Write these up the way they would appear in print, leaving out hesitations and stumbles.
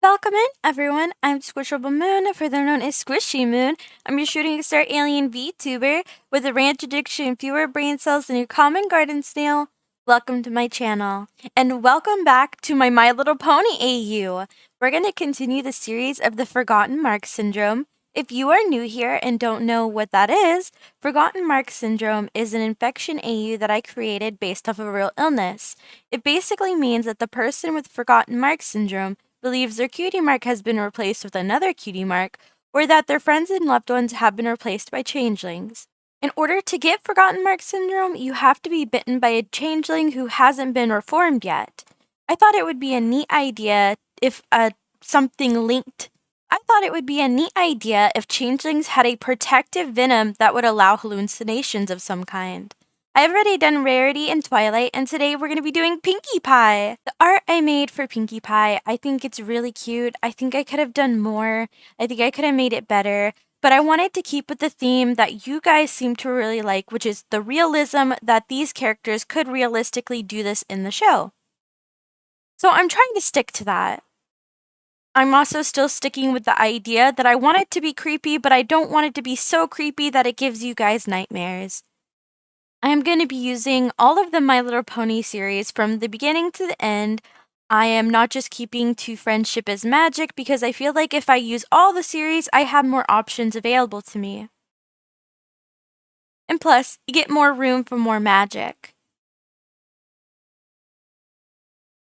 Welcome in, everyone. I'm SquishableMoon, further known as SquishyMoon. I'm your shooting star alien VTuber with a ranch addiction and fewer brain cells than your common garden snail. Welcome to my channel, and welcome back to My Little Pony AU. We're going to continue the series of the Forgotten Mark Syndrome. If you are new here and don't know what that is, Forgotten Mark Syndrome is an infection AU that I created based off of a real illness. It basically means that the person with Forgotten Mark Syndrome believes their cutie mark has been replaced with another cutie mark, or that their friends and loved ones have been replaced by changelings. In order to get Forgotten Mark Syndrome, you have to be bitten by a changeling who hasn't been reformed yet. I thought it would be a neat idea if something linked. I thought it would be a neat idea if changelings had a protective venom that would allow hallucinations of some kind. I've already done Rarity and Twilight, and today we're going to be doing Pinkie Pie. The art I made for Pinkie Pie, I think it's really cute. I think I could have done more. I think I could have made it better. But I wanted to keep with the theme that you guys seem to really like, which is the realism that these characters could realistically do this in the show. So I'm trying to stick to that. I'm also still sticking with the idea that I want it to be creepy, but I don't want it to be so creepy that it gives you guys nightmares. I am going to be using all of the My Little Pony series from the beginning to the end. I am not just keeping to Friendship is Magic because I feel like if I use all the series, I have more options available to me. And plus, you get more room for more magic.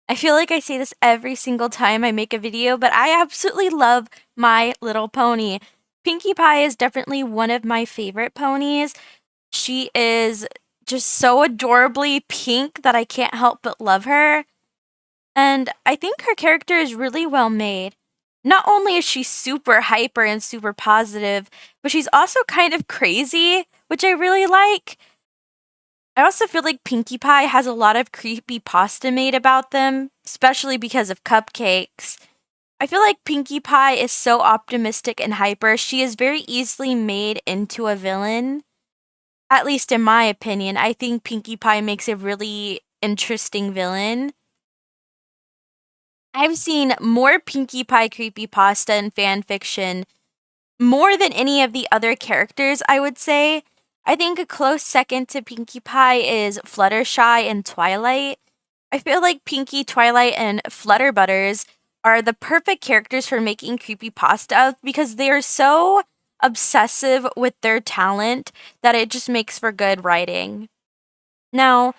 I feel like I say this every single time I make a video, but I absolutely love My Little Pony. Pinkie Pie is definitely one of my favorite ponies. She is just so adorably pink that I can't help but love her. And I think her character is really well made. Not only is she super hyper and super positive, but she's also kind of crazy, which I really like. I also feel like Pinkie Pie has a lot of creepy pasta made about them, especially because of cupcakes. I feel like Pinkie Pie is so optimistic and hyper, she is very easily made into a villain. At least in my opinion, I think Pinkie Pie makes a really interesting villain. I've seen more Pinkie Pie creepypasta and fanfiction more than any of the other characters, I would say. I think a close second to Pinkie Pie is Fluttershy and Twilight. I feel like Pinkie, Twilight, and Flutterbutters are the perfect characters for making creepypasta of because they are so obsessive with their talent that it just makes for good writing. Now,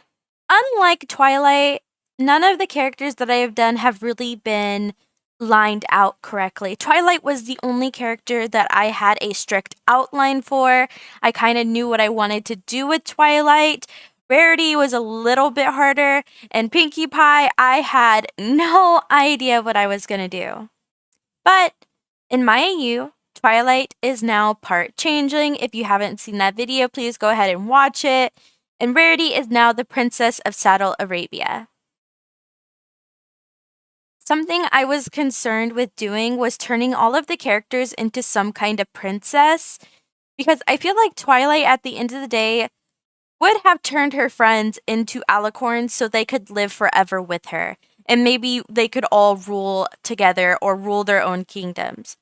unlike Twilight, none of the characters that I have done have really been lined out correctly. Twilight was the only character that I had a strict outline for. I kind of knew what I wanted to do with Twilight. Rarity was a little bit harder, and Pinkie Pie, I had no idea what I was going to do. But in my AU, Twilight is now part changeling. If you haven't seen that video, please go ahead and watch it. And Rarity is now the Princess of Saddle Arabia. Something I was concerned with doing was turning all of the characters into some kind of princess, because I feel like Twilight at the end of the day would have turned her friends into alicorns so they could live forever with her, and maybe they could all rule together or rule their own kingdoms.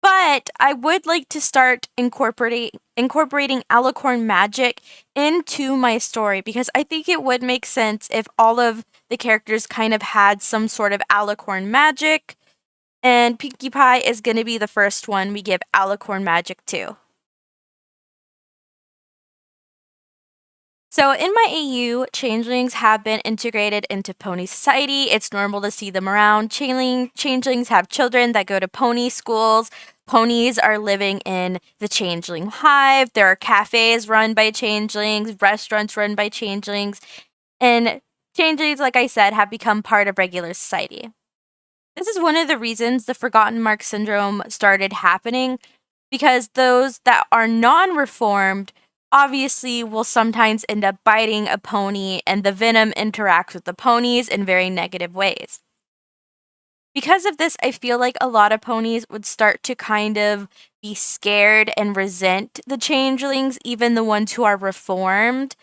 But I would like to start incorporating Alicorn Magic into my story because I think it would make sense if all of the characters kind of had some sort of Alicorn Magic, and Pinkie Pie is going to be the first one we give Alicorn Magic to. So in my AU, changelings have been integrated into pony society. It's normal to see them around. Changelings have children that go to pony schools. Ponies are living in the changeling hive. There are cafes run by changelings, restaurants run by changelings, and changelings, like I said, have become part of regular society. This is one of the reasons the Forgotten Mark Syndrome started happening, because those that are non-reformed obviously will sometimes end up biting a pony, and the venom interacts with the ponies in very negative ways. Because of this, I feel like a lot of ponies would start to kind of be scared and resent the changelings, even the ones who are reformed.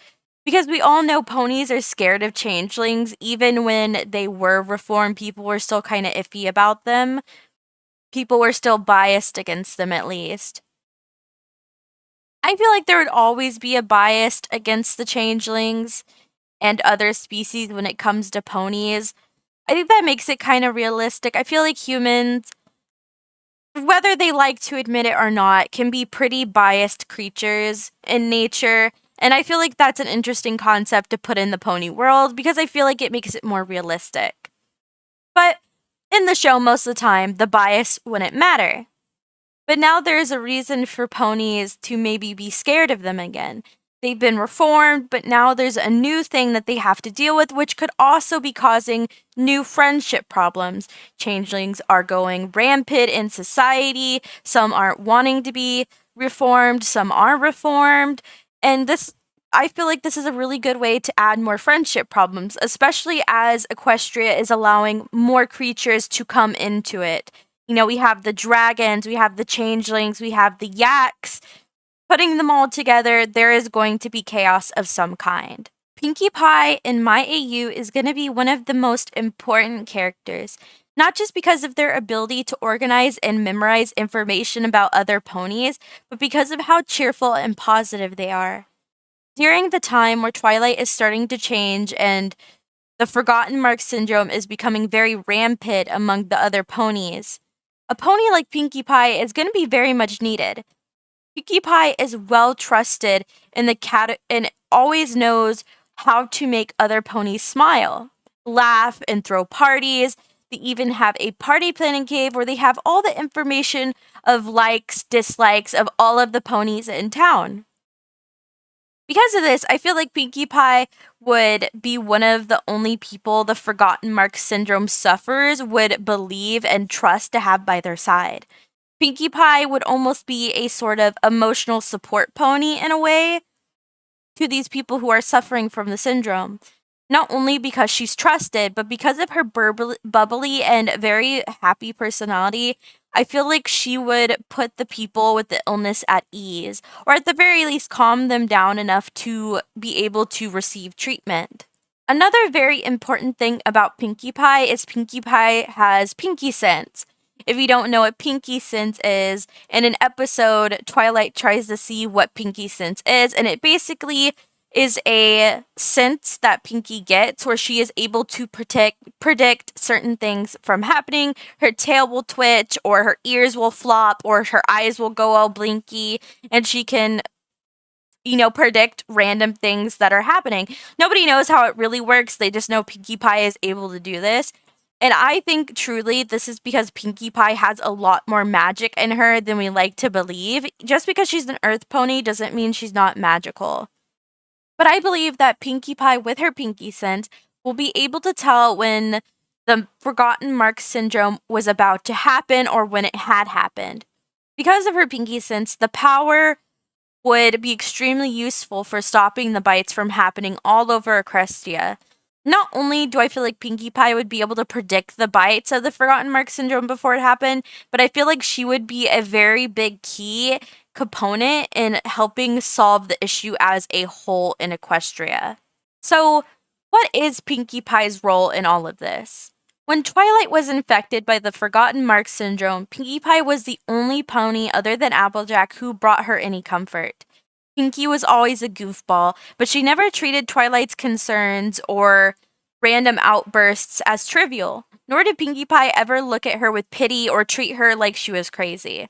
Because we all know ponies are scared of changelings. Even when they were reformed, people were still kind of iffy about them. People were still biased against them, at least. I feel like there would always be a bias against the changelings and other species when it comes to ponies. I think that makes it kind of realistic. I feel like humans, whether they like to admit it or not, can be pretty biased creatures in nature. And I feel like that's an interesting concept to put in the pony world because I feel like it makes it more realistic. But in the show, most of the time, the bias wouldn't matter. But now there is a reason for ponies to maybe be scared of them again. They've been reformed, but now there's a new thing that they have to deal with, which could also be causing new friendship problems. Changelings are going rampant in society. Some aren't wanting to be reformed, some are reformed. And I feel like this is a really good way to add more friendship problems, especially as Equestria is allowing more creatures to come into it. We have the dragons, we have the changelings, we have the yaks. Putting them all together, there is going to be chaos of some kind. Pinkie Pie in my AU is going to be one of the most important characters, not just because of their ability to organize and memorize information about other ponies, but because of how cheerful and positive they are. During the time where Twilight is starting to change and the Forgotten Mark syndrome is becoming very rampant among the other ponies, a pony like Pinkie Pie is going to be very much needed. Pinkie Pie is well trusted in the cat and always knows how to make other ponies smile, laugh, and throw parties. They even have a party planning cave where they have all the information of likes, dislikes of all of the ponies in town. Because of this, I feel like Pinkie Pie would be one of the only people the Forgotten Mark syndrome sufferers would believe and trust to have by their side. Pinkie Pie would almost be a sort of emotional support pony in a way to these people who are suffering from the syndrome. Not only because she's trusted, but because of her bubbly and very happy personality, I feel like she would put the people with the illness at ease, or at the very least calm them down enough to be able to receive treatment. Another very important thing about Pinkie Pie is Pinkie Pie has Pinkie Sense. If you don't know what Pinkie Sense is, in an episode, Twilight tries to see what Pinkie Sense is, and it basically is a sense that Pinkie gets where she is able to predict certain things from happening. Her tail will twitch, or her ears will flop, or her eyes will go all blinky, and she can predict random things that are happening. Nobody knows how it really works. They just know Pinkie Pie is able to do this. And I think truly this is because Pinkie Pie has a lot more magic in her than we like to believe. Just because she's an earth pony doesn't mean she's not magical. But I believe that Pinkie Pie, with her Pinkie Sense, will be able to tell when the Forgotten Mark syndrome was about to happen or when it had happened. Because of her Pinkie Sense, the power would be extremely useful for stopping the bites from happening all over Equestria. Not only do I feel like Pinkie Pie would be able to predict the bites of the Forgotten Mark syndrome before it happened, but I feel like she would be a very big key component in helping solve the issue as a whole in Equestria. So, what is Pinkie Pie's role in all of this? When Twilight was infected by the Forgotten Mark syndrome, Pinkie Pie was the only pony other than Applejack who brought her any comfort. Pinkie was always a goofball, but she never treated Twilight's concerns or random outbursts as trivial, nor did Pinkie Pie ever look at her with pity or treat her like she was crazy.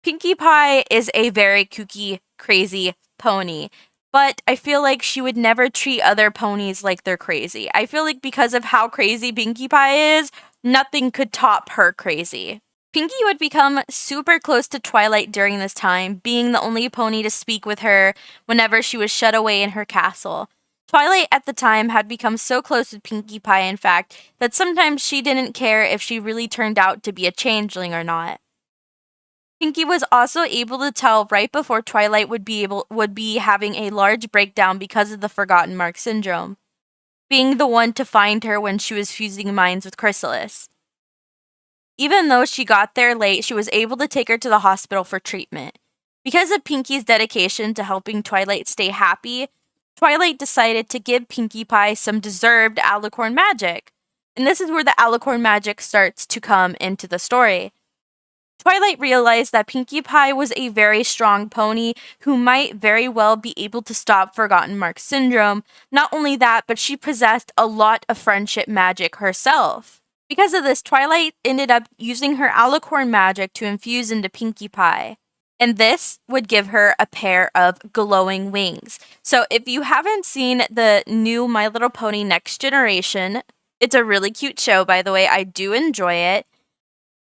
Pinkie Pie is a very kooky, crazy pony, but I feel like she would never treat other ponies like they're crazy. I feel like because of how crazy Pinkie Pie is, nothing could top her crazy. Pinkie would become super close to Twilight during this time, being the only pony to speak with her whenever she was shut away in her castle. Twilight at the time had become so close with Pinkie Pie, in fact, that sometimes she didn't care if she really turned out to be a changeling or not. Pinkie was also able to tell right before Twilight would be having a large breakdown because of the Forgotten Mark syndrome, being the one to find her when she was fusing minds with Chrysalis. Even though she got there late, she was able to take her to the hospital for treatment. Because of Pinkie's dedication to helping Twilight stay happy, Twilight decided to give Pinkie Pie some deserved Alicorn Magic. And this is where the Alicorn Magic starts to come into the story. Twilight realized that Pinkie Pie was a very strong pony who might very well be able to stop Forgotten Mark syndrome. Not only that, but she possessed a lot of friendship magic herself. Because of this, Twilight ended up using her Alicorn Magic to infuse into Pinkie Pie. And this would give her a pair of glowing wings. So if you haven't seen the new My Little Pony Next Generation, it's a really cute show, by the way. I do enjoy it.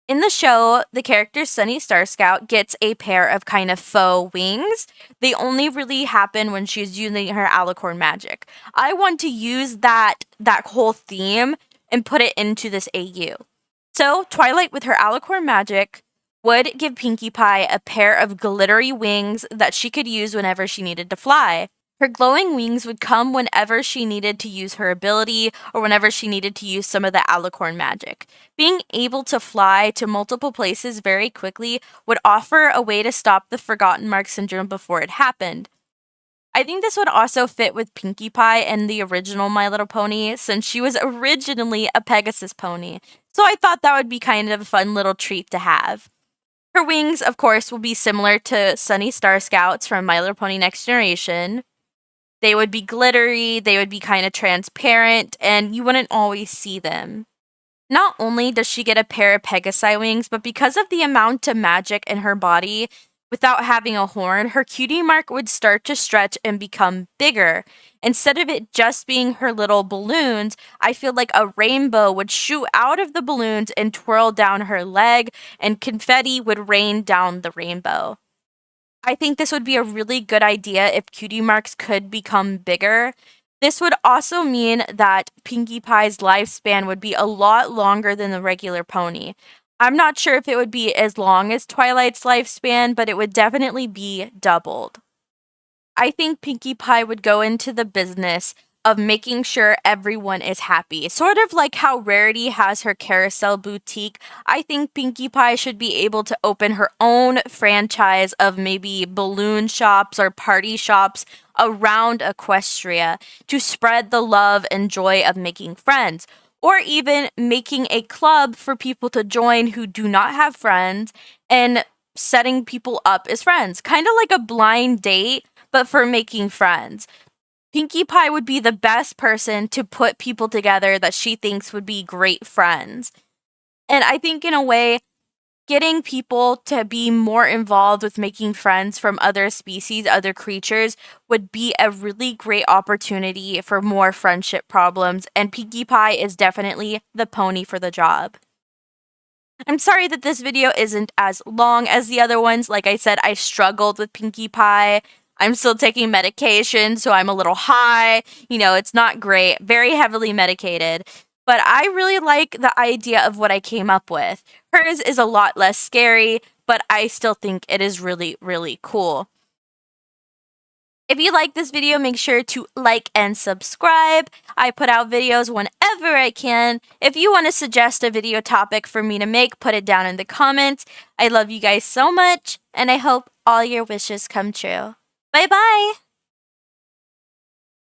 In the show, the character Sunny Star Scout gets a pair of kind of faux wings. They only really happen when she's using her Alicorn Magic. I want to use that whole theme and put it into this AU. So, Twilight with her Alicorn Magic would give Pinkie Pie a pair of glittery wings that she could use whenever she needed to fly. Her glowing wings would come whenever she needed to use her ability or whenever she needed to use some of the Alicorn Magic. Being able to fly to multiple places very quickly would offer a way to stop the Forgotten Mark syndrome before it happened. I think this would also fit with Pinkie Pie and the original My Little Pony, since she was originally a Pegasus pony. So I thought that would be kind of a fun little treat to have. Her wings, of course, will be similar to Sunny Star Scouts from My Little Pony Next Generation. They would be glittery, they would be kind of transparent, and you wouldn't always see them. Not only does she get a pair of Pegasi wings, but because of the amount of magic in her body, without having a horn, her cutie mark would start to stretch and become bigger. Instead of it just being her little balloons, I feel like a rainbow would shoot out of the balloons and twirl down her leg, and confetti would rain down the rainbow. I think this would be a really good idea if cutie marks could become bigger. This would also mean that Pinkie Pie's lifespan would be a lot longer than the regular pony. I'm not sure if it would be as long as Twilight's lifespan, but it would definitely be doubled. I think Pinkie Pie would go into the business of making sure everyone is happy. Sort of like how Rarity has her carousel boutique, I think Pinkie Pie should be able to open her own franchise of maybe balloon shops or party shops around Equestria to spread the love and joy of making friends. Or even making a club for people to join who do not have friends and setting people up as friends. Kind of like a blind date, but for making friends. Pinkie Pie would be the best person to put people together that she thinks would be great friends. And I think in a way, getting people to be more involved with making friends from other species, other creatures, would be a really great opportunity for more friendship problems, and Pinkie Pie is definitely the pony for the job. I'm sorry that this video isn't as long as the other ones. Like I said, I struggled with Pinkie Pie. I'm still taking medication, so I'm a little high. It's not great. Very heavily medicated. But I really like the idea of what I came up with. Hers is a lot less scary, but I still think it is really, really cool. If you like this video, make sure to like and subscribe. I put out videos whenever I can. If you want to suggest a video topic for me to make, put it down in the comments. I love you guys so much, and I hope all your wishes come true. Bye-bye!